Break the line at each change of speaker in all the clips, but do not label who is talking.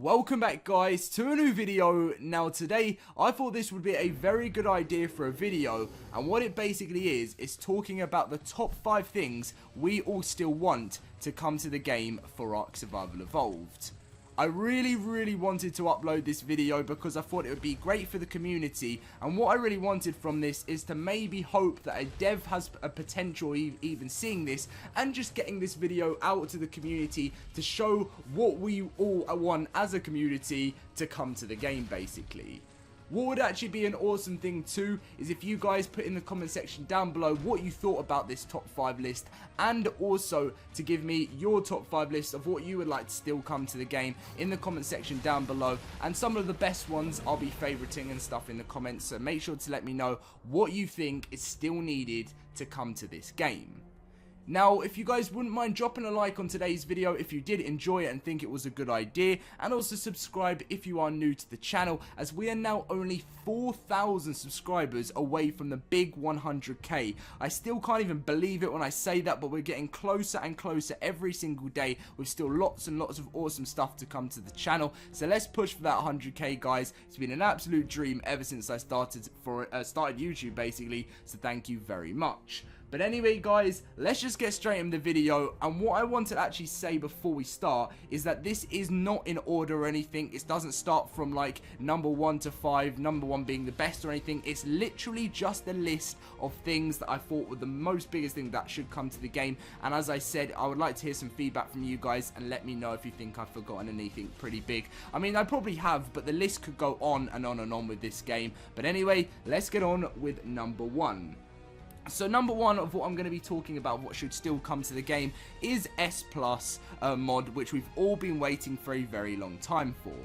Welcome back guys to a new video. Now today I thought this would be a very good idea for a video, and what it basically is talking about the top 5 things we all still want to come to the game for Ark Survival Evolved. I really wanted to upload this video because I thought it would be great for the community, and what I really wanted from this is to maybe hope that a dev has a potential even seeing this and just getting this video out to the community to show what we all want as a community to come to the game basically. What would actually be an awesome thing too is if you guys put in the comment section down below what you thought about this top 5 list, and also to give me your top 5 list of what you would like to still come to the game in the comment section down below, and some of the best ones I'll be favoriting and stuff in the comments, so make sure to let me know what you think is still needed to come to this game. Now, if you guys wouldn't mind dropping a like on today's video if you did enjoy it and think it was a good idea, and also subscribe if you are new to the channel, as we are now only 4,000 subscribers away from the big 100k. I still can't even believe it when I say that, but we're getting closer and closer every single day with still lots and lots of awesome stuff to come to the channel. So let's push for that 100k guys. It's been an absolute dream ever since I started YouTube basically, so thank you very much. But anyway guys, let's just get straight into the video, and what I want to actually say before we start is that this is not in order or anything. It doesn't start from like number 1 to 5, number 1 being the best or anything. It's literally just a list of things that I thought were the most biggest thing that should come to the game, and as I said, I would like to hear some feedback from you guys and let me know if you think I've forgotten anything pretty big. I mean, I probably have, but the list could go on and on and on with this game. But anyway, let's get on with number 1. So number 1 of what I'm going to be talking about, what should still come to the game, is S+ mod, which we've all been waiting for a very long time for.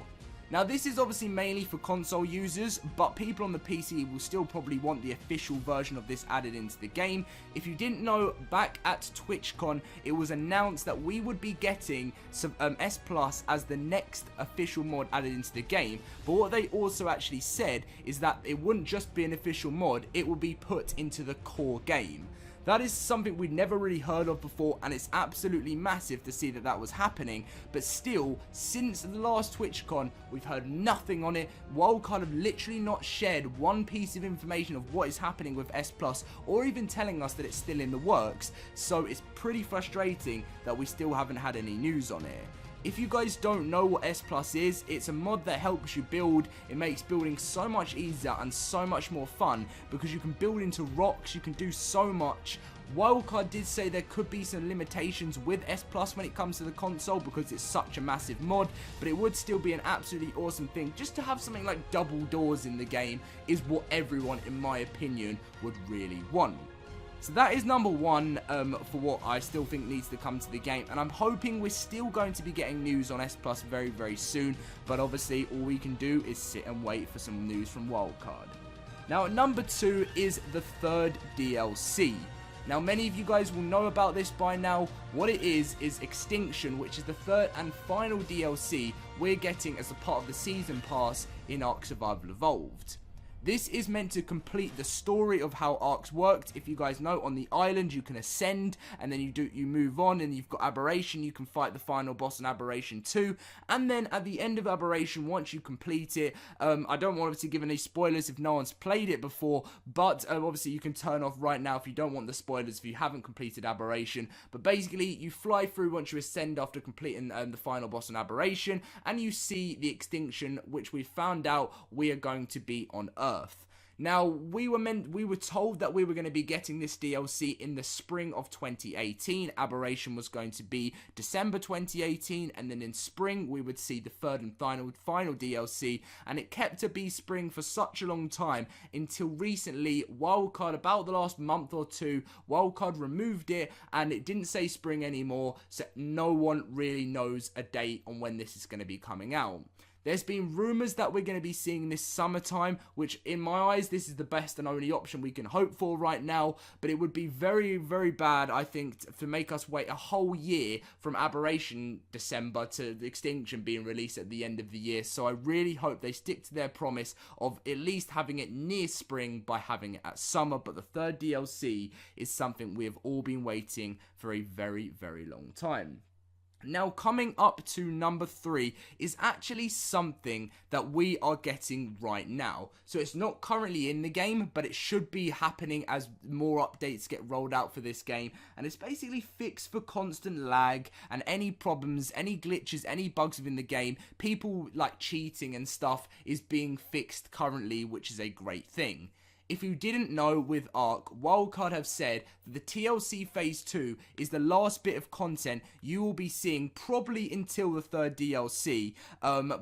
Now this is obviously mainly for console users, but people on the PC will still probably want the official version of this added into the game. If you didn't know, back at TwitchCon it was announced that we would be getting some S+ as the next official mod added into the game, but what they also actually said is that it wouldn't just be an official mod, it would be put into the core game. That is something we'd never really heard of before, and it's absolutely massive to see that that was happening. But still, since the last TwitchCon, we've heard nothing on it. Wildcard have literally not shared one piece of information of what is happening with S+, or even telling us that it's still in the works. So it's pretty frustrating that we still haven't had any news on it. If you guys don't know what S+ is, it's a mod that helps you build. It makes building so much easier and so much more fun because you can build into rocks, you can do so much. Wildcard did say there could be some limitations with S+ when it comes to the console because it's such a massive mod, but it would still be an absolutely awesome thing. Just to have something like double doors in the game is what everyone, in my opinion, would really want. So that is number 1 for what I still think needs to come to the game, and I'm hoping we're still going to be getting news on S+ very soon, but obviously all we can do is sit and wait for some news from Wildcard. Now number 2 is the 3rd DLC. Now many of you guys will know about this by now. What it is Extinction, which is the 3rd and final DLC we're getting as a part of the Season Pass in Ark Survival Evolved. This is meant to complete the story of how Arks worked. If you guys know, on the island you can ascend, and then you move on, and you've got Aberration. You can fight the final boss in Aberration 2, and then at the end of Aberration, once you complete it, I don't want to give any spoilers if no one's played it before, but obviously you can turn off right now if you don't want the spoilers if you haven't completed Aberration. But basically you fly through once you ascend after completing the final boss in Aberration, and you see the Extinction, which we found out we are going to be on Earth. Now, we were told that we were going to be getting this DLC in the spring of 2018. Aberration was going to be December 2018, and then in spring we would see the 3rd and final DLC, and it kept to be spring for such a long time until recently. Wildcard, about the last month or 2, Wildcard removed it, and it didn't say spring anymore, so no one really knows a date on when this is going to be coming out. There's been rumours that we're going to be seeing this summertime, which in my eyes, this is the best and only option we can hope for right now, but it would be very bad, I think, to make us wait a whole year from Aberration December to the Extinction being released at the end of the year. So I really hope they stick to their promise of at least having it near spring by having it at summer, but the 3rd DLC is something we have all been waiting for a very long time. Now, coming up to number 3 is actually something that we are getting right now. So it's not currently in the game, but it should be happening as more updates get rolled out for this game. And it's basically fixed for constant lag and any problems, any glitches, any bugs within the game. People like cheating and stuff is being fixed currently, which is a great thing. If you didn't know, with Ark, Wildcard have said that the TLC Phase 2 is the last bit of content you will be seeing probably until the third DLC,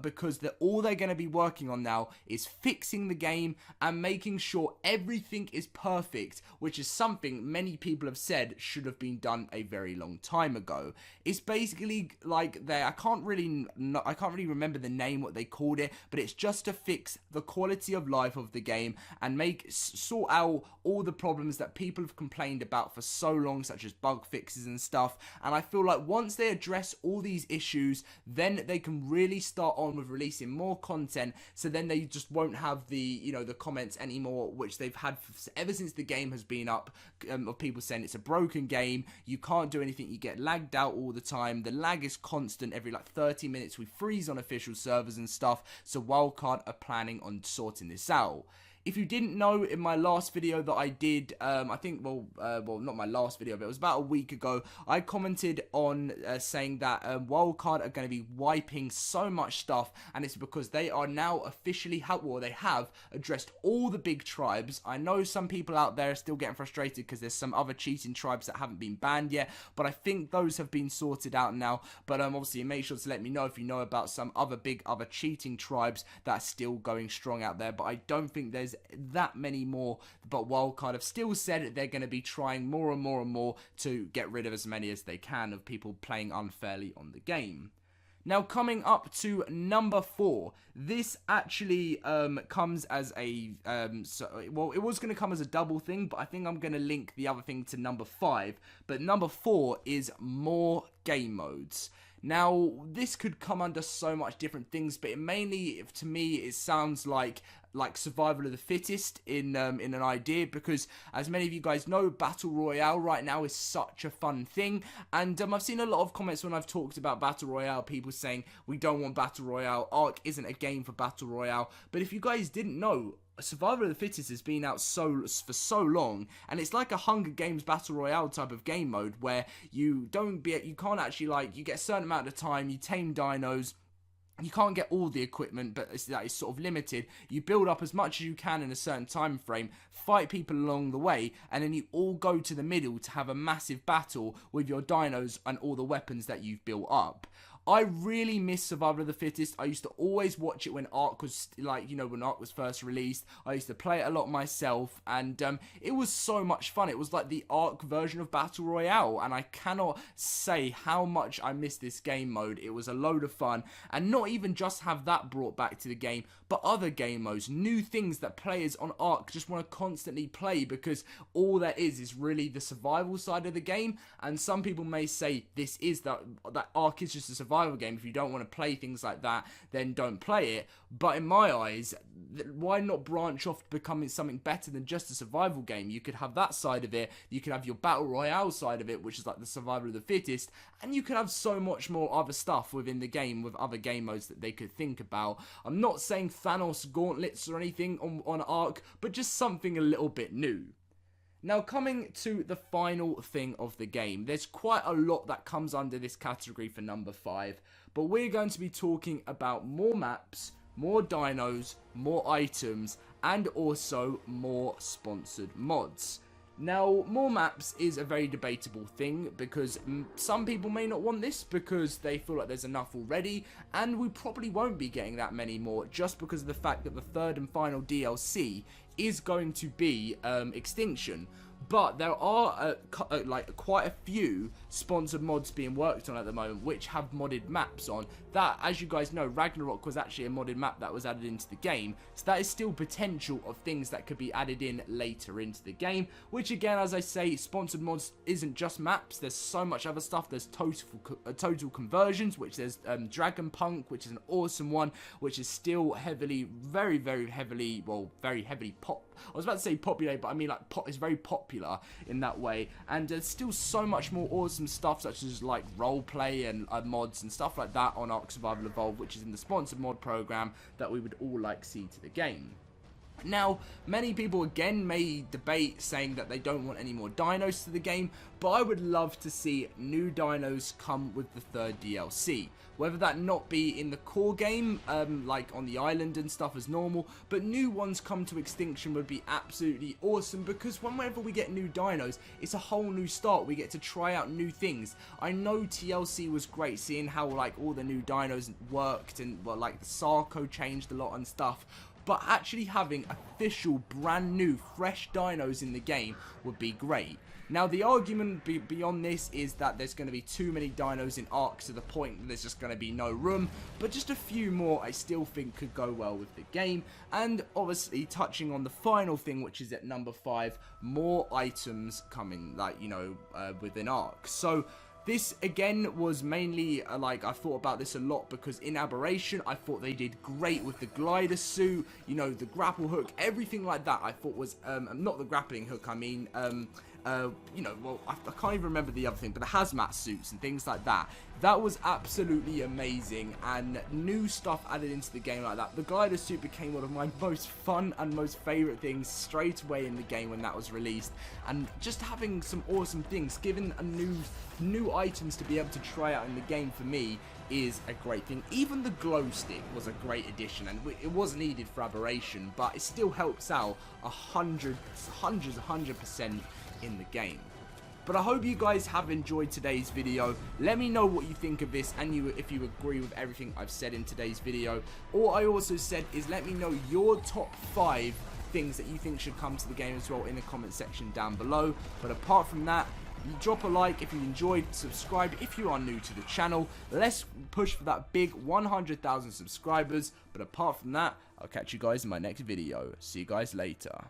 because all they're going to be working on now is fixing the game and making sure everything is perfect, which is something many people have said should have been done a very long time ago. It's basically like I can't really remember the name, what they called it, but it's just to fix the quality of life of the game and sort out all the problems that people have complained about for so long, such as bug fixes and stuff. And I feel like once they address all these issues, then they can really start on with releasing more content, so then they just won't have the the comments anymore, which they've had ever since the game has been up, of people saying it's a broken game, you can't do anything, you get lagged out all the time, the lag is constant, every like 30 minutes we freeze on official servers and stuff. So Wildcard are planning on sorting this out. If you didn't know, in my last video that I did, I think, well, not my last video, but it was about a week ago, I commented on saying that Wildcard are going to be wiping so much stuff, and it's because they are now officially, they have addressed all the big tribes. I know some people out there are still getting frustrated because there's some other cheating tribes that haven't been banned yet, but I think those have been sorted out now. But obviously, make sure to let me know if you know about some other cheating tribes that are still going strong out there, but I don't think there's that many more. But Wildcard have still said they're going to be trying more and more and more to get rid of as many as they can of people playing unfairly on the game. Now, coming up to number 4, this actually comes as a, it was going to come as a double thing, but I think I'm going to link the other thing to number 5. But number 4 is more game modes. Now, this could come under so much different things, but to me, it sounds like survival of the fittest in an idea, because as many of you guys know, Battle Royale right now is such a fun thing, and I've seen a lot of comments when I've talked about Battle Royale, people saying we don't want Battle Royale, Ark isn't a game for Battle Royale. But if you guys didn't know, Survival of the Fittest has been out for so long, and it's like a Hunger Games Battle Royale type of game mode where you can't actually, you get a certain amount of time, you tame dinos. You can't get all the equipment, but that is sort of limited. You build up as much as you can in a certain time frame, fight people along the way, and then you all go to the middle to have a massive battle with your dinos and all the weapons that you've built up. I really miss Survival of the Fittest. I used to always watch it when Ark was, when Ark was first released. I used to play it a lot myself, and it was so much fun. It was like the Ark version of Battle Royale, and I cannot say how much I miss this game mode. It was a load of fun, and not even just have that brought back to the game, but other game modes, new things that players on Ark just want to constantly play, because all there is really the survival side of the game. And some people may say this is that Ark is just a survival game. If you don't want to play things like that, then don't play it. But in my eyes, why not branch off to becoming something better than just a survival game? You could have that side of it, you could have your Battle Royale side of it, which is like the Survival of the Fittest, and you could have so much more other stuff within the game with other game modes that they could think about. I'm not saying Thanos gauntlets or anything on Ark, but just something a little bit new. Now, coming to the final thing of the game, there's quite a lot that comes under this category for number 5, but we're going to be talking about more maps, more dinos, more items, and also more sponsored mods. Now, more maps is a very debatable thing, because some people may not want this because they feel like there's enough already, and we probably won't be getting that many more, just because of the fact that the third and final DLC is going to be Extinction. But there are quite a few sponsored mods being worked on at the moment, which have modded maps on. That, as you guys know, Ragnarok was actually a modded map that was added into the game. So that is still potential of things that could be added in later into the game. Which again, as I say, sponsored mods isn't just maps. There's so much other stuff. There's total conversions, which there's Dragon Punk, which is an awesome one, which is still very heavily I was about to say populated, but I mean it's very popular popular in that way, and there's still so much more awesome stuff, such as like roleplay and mods and stuff like that on Ark Survival Evolved, which is in the sponsored mod program, that we would all like see to the game. Now, many people again may debate saying that they don't want any more dinos to the game, but I would love to see new dinos come with the third DLC. Whether that not be in the core game, like on the island and stuff as normal, but new ones come to extinction would be absolutely awesome, because whenever we get new dinos, it's a whole new start. We get to try out new things. I know TLC was great, seeing how like all the new dinos worked, and well, like the Sarco changed a lot and stuff. But actually having official, brand new, fresh dinos in the game would be great. Now, the argument beyond this is that there's going to be too many dinos in Ark to the point that there's just going to be no room. But just a few more I still think could go well with the game. And obviously, touching on the final thing, which is at number 5, more items coming, like, you know, within Ark. So this, again, was mainly, like, I thought about this a lot because in Aberration, I thought they did great with the glider suit, you know, the grapple hook, everything like that I thought was, not the grappling hook, I mean, you know, well, I can't even remember the other thing, but the hazmat suits and things like that. That was absolutely amazing, and new stuff added into the game like that. The glider suit became one of my most fun and most favourite things straight away in the game when that was released, and just having some awesome things, giving a new items to be able to try out in the game for me is a great thing. Even the glow stick was a great addition, and it was needed for Aberration, but it still helps out 100% in the game. But I hope you guys have enjoyed today's video. Let me know what you think of this, and if you agree with everything I've said in today's video. All I also said is let me know your top 5 things that you think should come to the game as well in the comment section down below. But apart from that, drop a like if you enjoyed, subscribe if you are new to the channel. Let's push for that big 100,000 subscribers. But apart from that, I'll catch you guys in my next video. See you guys later.